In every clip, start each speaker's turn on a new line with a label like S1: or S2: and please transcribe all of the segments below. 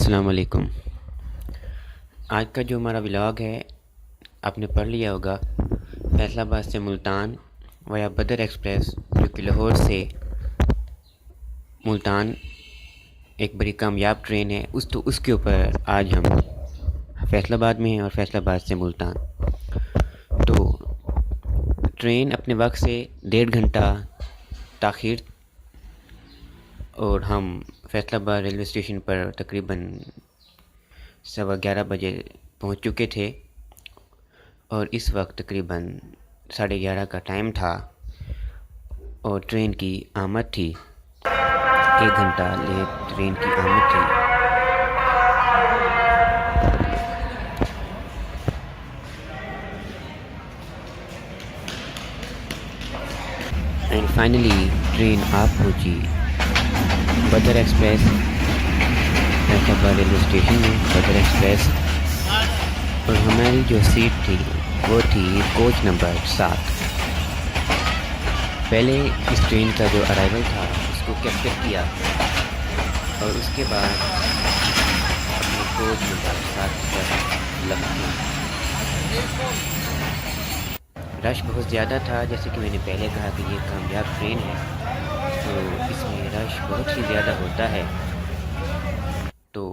S1: अस्सलाम वालेकुम। आज का जो हमारा व्लॉग है आपने पढ़ लिया होगा। फैसलाबाद से मुल्तान वाया बदर एक्सप्रेस जो कि लाहौर से मुल्तान एक बड़ी कामयाब ट्रेन है उसके ऊपर आज हम फैसलाबाद में हैं और फैसलाबाद से मुल्तान। तो ट्रेन अपने वक्त से 1.5 घंटा ताख़ीर और हम फैसलाबाद रेलवे स्टेशन पर तकरीबन 11:15 बजे पहुंच चुके थे और इस वक्त तकरीबन 11:30 का टाइम था और ट्रेन की आमद थी। 1 घंटा लेट ट्रेन की आमद थी। एंड फाइनली ट्रेन आ पहुंची। बदर एक्सप्रेस फैसलाबाद रेलवे स्टेशन में बदर एक्सप्रेस और हमारी जो सीट थी वो थी कोच नंबर 7। पहले इस ट्रेन का जो अराइवल था उसको कैप्चर किया और उसके बाद अपने कोच नंबर 7 की तरफ लपकी। रश बहुत ज़्यादा था, जैसे कि मैंने पहले कहा कि ये कामयाब ट्रेन है तो इसमें रश बहुत ही ज़्यादा होता है। तो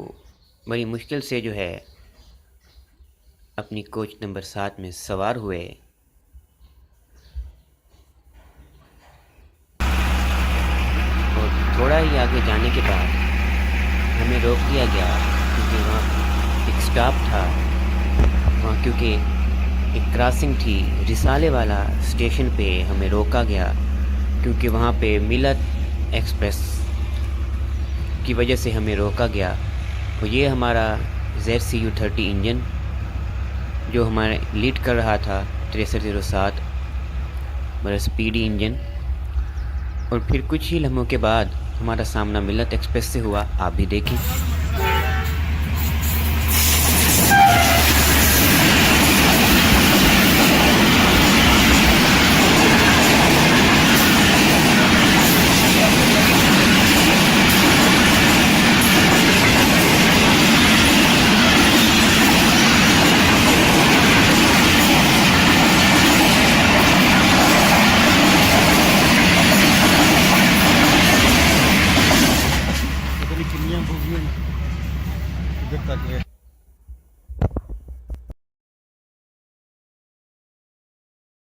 S1: बड़ी मुश्किल से जो है अपनी कोच नंबर 7 में सवार हुए और थोड़ा ही आगे जाने के बाद हमें रोक दिया गया क्योंकि वहाँ एक स्टॉप था। वहाँ क्योंकि एक क्रॉसिंग थी, रिसाले वाला स्टेशन पे हमें रोका गया क्योंकि वहाँ पे मिलत एक्सप्रेस की वजह से हमें रोका गया। और ये हमारा ZCU-30 इंजन जो हमारे लीड कर रहा था 6307 बड़ा स्पीडी इंजन। और फिर कुछ ही लम्हों के बाद हमारा सामना मिलत एक्सप्रेस से हुआ, आप भी देखें।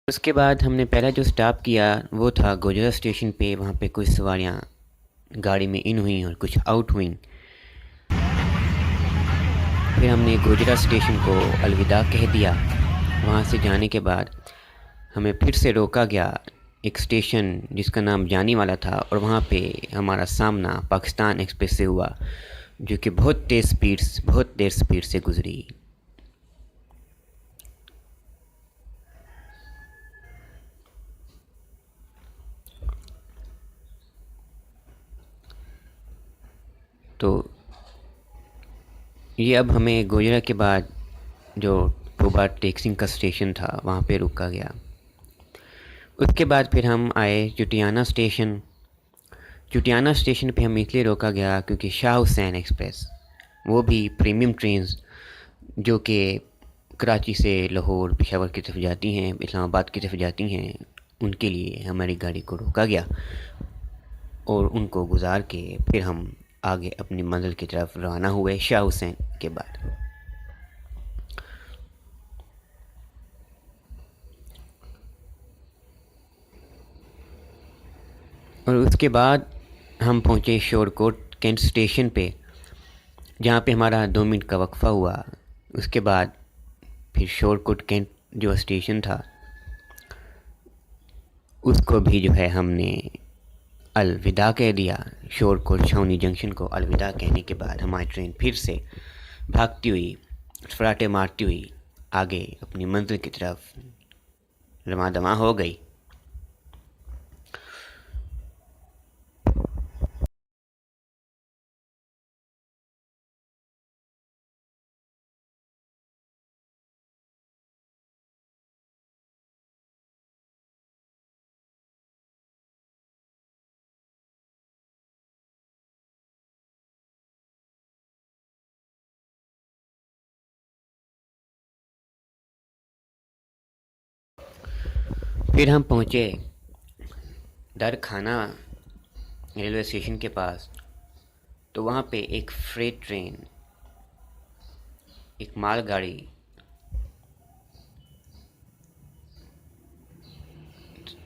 S1: उसके बाद हमने पहला जो स्टॉप किया वो था गोजरा स्टेशन पे। वहाँ पे कुछ सवारियाँ गाड़ी में इन हुई और कुछ आउट हुई। फिर हमने गोजरा स्टेशन को अलविदा कह दिया। वहाँ से जाने के बाद हमें फिर से रोका गया एक स्टेशन जिसका नाम जानी वाला था और वहाँ पे हमारा सामना पाकिस्तान एक्सप्रेस से हुआ जो कि बहुत देर स्पीड से गुज़री। तो ये अब हमें गोजरा के बाद जो टोबा टेक्सिंग का स्टेशन था वहाँ पे रुका गया। उसके बाद फिर हम आए चुटियाना स्टेशन। चुटियाना स्टेशन पे हम इसलिए रोका गया क्योंकि शाह हुसैन एक्सप्रेस वो भी प्रीमियम ट्रेन्स जो कि कराची से लाहौर पेशावर की तरफ जाती हैं, इस्लामाबाद की तरफ जाती हैं, उनके लिए हमारी गाड़ी को रोका गया और उनको गुजार के फिर हम आगे अपनी मंजिल की तरफ रवाना हुए शाह हुसैन के बाद। और उसके बाद हम पहुँचे शोरकोट कैंट स्टेशन पे जहाँ पे हमारा 2 मिनट का वक्फ़ा हुआ। उसके बाद फिर शोरकोट कैंट जो स्टेशन था उसको भी जो है हमने अलविदा कह दिया। शोरकोट छावनी जंक्शन को अलविदा कहने के बाद हमारी ट्रेन फिर से भागती हुई फराटे मारती हुई आगे अपनी मंजिल की तरफ रवां दवां हो गई। फिर हम पहुँचे दर खाना रेलवे स्टेशन के पास। तो वहाँ पे एक फ्रेट ट्रेन, एक मालगाड़ी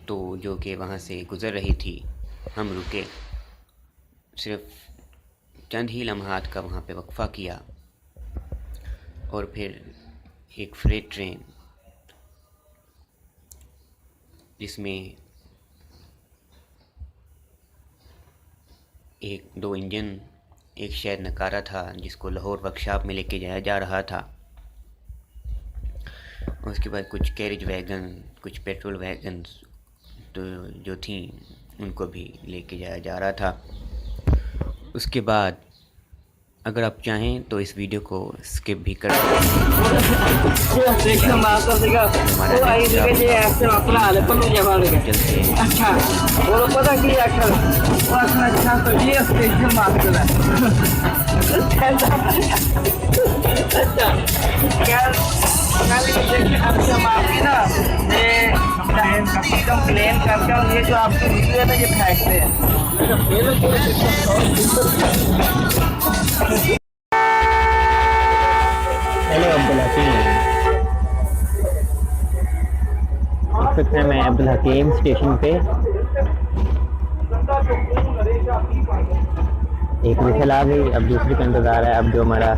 S1: तो जो कि वहाँ से गुज़र रही थी। हम रुके, सिर्फ चंद ही लम्हात का वहाँ पे वक्फ़ा किया और फिर एक फ्रेट ट्रेन जिसमें एक दो इंजन, एक शायद नकारा था जिसको लाहौर वर्कशॉप में लेके जाया जा रहा था। उसके बाद कुछ कैरेज वैगन, कुछ पेट्रोल वैगन तो जो थी उनको भी लेके जाया जा रहा था। उसके बाद अगर आप चाहें तो इस वीडियो को स्किप भी कर सकते
S2: कंप्लेन करके और ये जो आपकी वीडियो है ना ये फेंकते हैं।
S1: हेलो अब्दुल हकीम, इस वक्त मैं अब्दुल हकीम स्टेशन पे एक विसल आ गई, अब दूसरी का इंतज़ार है। अब जो हमारा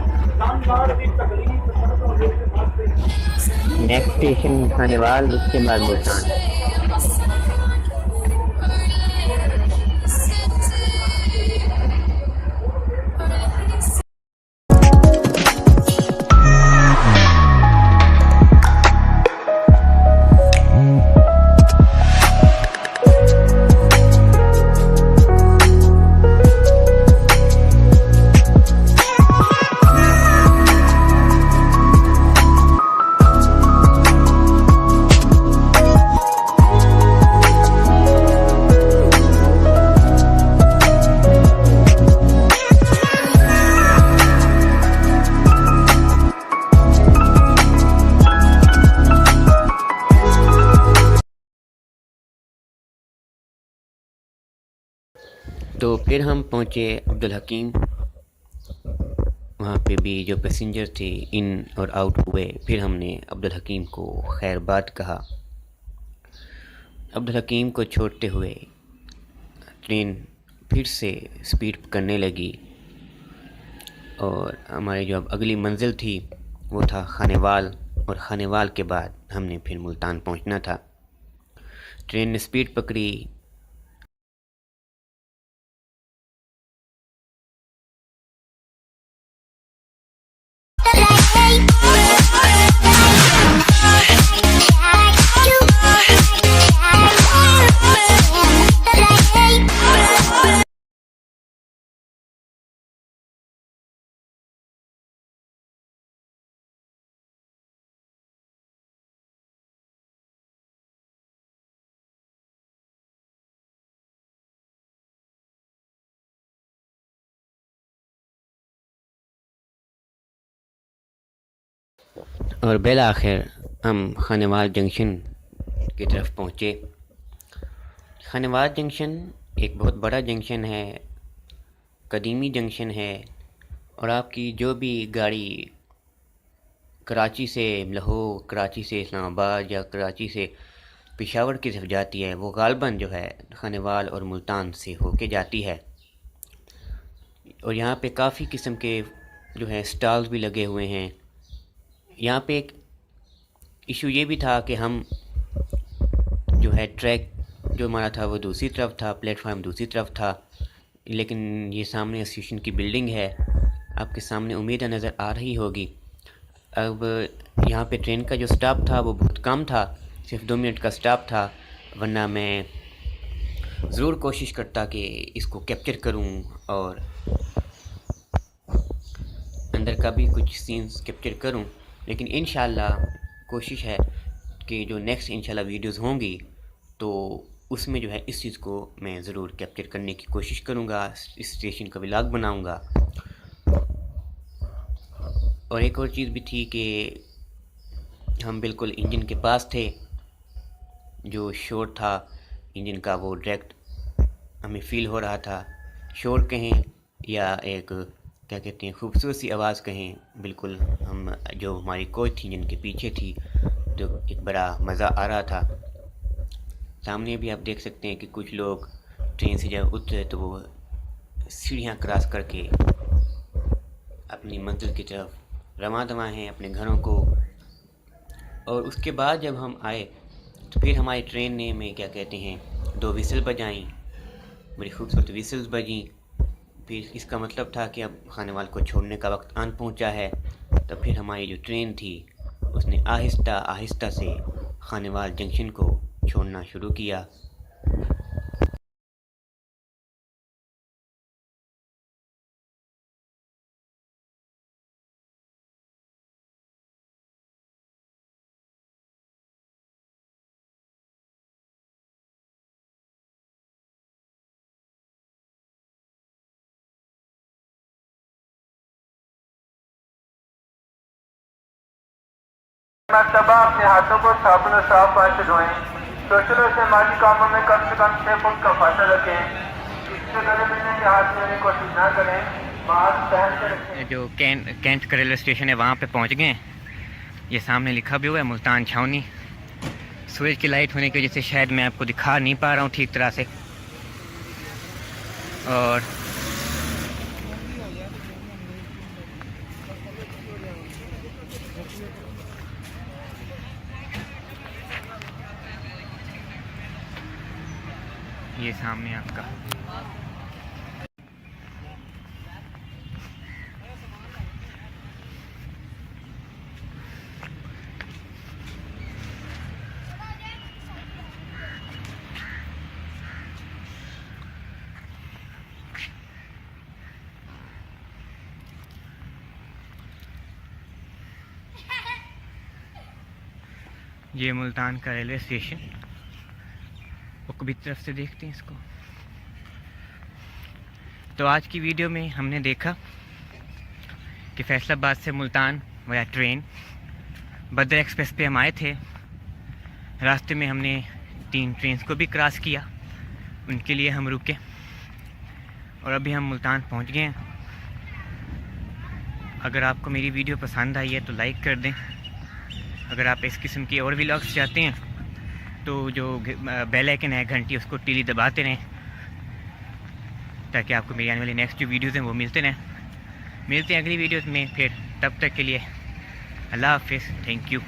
S1: नेक्स्ट स्टेशन खानेवाल, उसके बाद मुल्तान। तो फिर हम पहुँचे अब्दुल हकीम। वहाँ पे भी जो पैसेंजर थे इन और आउट हुए। फिर हमने अब्दुल हकीम को खैरबाद कहा। अब्दुल हकीम को छोड़ते हुए ट्रेन फिर से स्पीड करने लगी और हमारी जो अब अगली मंजिल थी वो था खानेवाल, और खानेवाल के बाद हमने फिर मुल्तान पहुँचना था। ट्रेन ने स्पीड पकड़ी। और बिल आखिर हम खानेवाल जंक्शन की तरफ पहुँचे। खानेवाल जंक्शन एक बहुत बड़ा जंक्शन है, कदीमी जंक्शन है, और आपकी जो भी गाड़ी कराची से लाहौर, कराची से इस्लामाबाद या कराची से पेशावर की तरफ जाती है वो गालबन जो है खानेवाल और मुल्तान से होके जाती है। और यहाँ पे काफ़ी किस्म के जो है स्टॉल्स भी लगे हुए हैं। यहाँ पे एक इशू ये भी था कि हम जो है ट्रैक जो हमारा था वो दूसरी तरफ था, प्लेटफार्म दूसरी तरफ था, लेकिन ये सामने स्टेशन की बिल्डिंग है, आपके सामने उम्मीद नज़र आ रही होगी। अब यहाँ पे ट्रेन का जो स्टॉप था वो बहुत कम था, सिर्फ 2 मिनट का स्टॉप था, वरना मैं ज़रूर कोशिश करता कि इसको कैप्चर करूँ और अंदर का भी कुछ सीन्स कैप्चर करूँ। लेकिन इंशाल्लाह कोशिश है कि जो नेक्स्ट इंशाल्लाह वीडियोज़ होंगी तो उसमें जो है इस चीज़ को मैं ज़रूर कैप्चर करने की कोशिश करूँगा, इस स्टेशन का व्लॉग बनाऊँगा। और एक और चीज़ भी थी कि हम बिल्कुल इंजन के पास थे, जो शोर था इंजन का वो डायरेक्ट हमें फील हो रहा था। शोर कहें या एक क्या कहते हैं खूबसूरत सी आवाज़ कहें, बिल्कुल हम जो हमारी कोच थी जिनके पीछे थी, जो एक बड़ा मज़ा आ रहा था। सामने भी आप देख सकते हैं कि कुछ लोग ट्रेन से जब उतरे तो वो सीढ़ियाँ क्रॉस करके अपनी मंजिल की तरफ रवां दवां हैं अपने घरों को। और उसके बाद जब हम आए तो फिर हमारी ट्रेन ने में क्या कहते हैं 2 विसल बजाईं, बड़ी खूबसूरत विसल्स बजीं। फिर इसका मतलब था कि अब खानेवाल को छोड़ने का वक्त आन पहुंचा है। तब फिर हमारी जो ट्रेन थी उसने आहिस्ता आहिस्ता से खानेवाल जंक्शन को छोड़ना शुरू किया।
S3: मरतबा अपने हाथों को साबुन और साफ पानी से धोएं। सोशलों से माली कामों में कम से कम 6 फुट का फासला रखें। इससे गले मिलने के हाथ लेने की कोशिश न करें। मास्क पहन कर रखें।
S1: जो कैंट का रेलवे स्टेशन है वहाँ पे पहुँच गए हैं। ये सामने लिखा भी हुआ है मुल्तान छावनी। सूरज की लाइट होने की वजह से शायद मैं आपको दिखा नहीं पा रहा हूँ ठीक तरह से। और ये सामने आपका ये मुल्तान का रेलवे स्टेशन। उकबी तरफ से देखते हैं इसको। तो आज की वीडियो में हमने देखा कि फैसलाबाद से मुल्तान वया ट्रेन बदर एक्सप्रेस पे हम आए थे। रास्ते में हमने 3 ट्रेन को भी क्रॉस किया, उनके लिए हम रुके और अभी हम मुल्तान पहुंच गए हैं। अगर आपको मेरी वीडियो पसंद आई है तो लाइक कर दें। अगर आप इस किस्म की और व्लॉग्स चाहते हैं तो जो बेल आइकन है घंटी उसको टीली दबाते रहें ताकि आपको मेरी आने वाली नेक्स्ट जो वीडियोज़ हैं वो मिलते रहें। मिलते हैं अगली वीडियोज़ में फिर, तब तक के लिए अल्लाह हाफिज़। Thank you.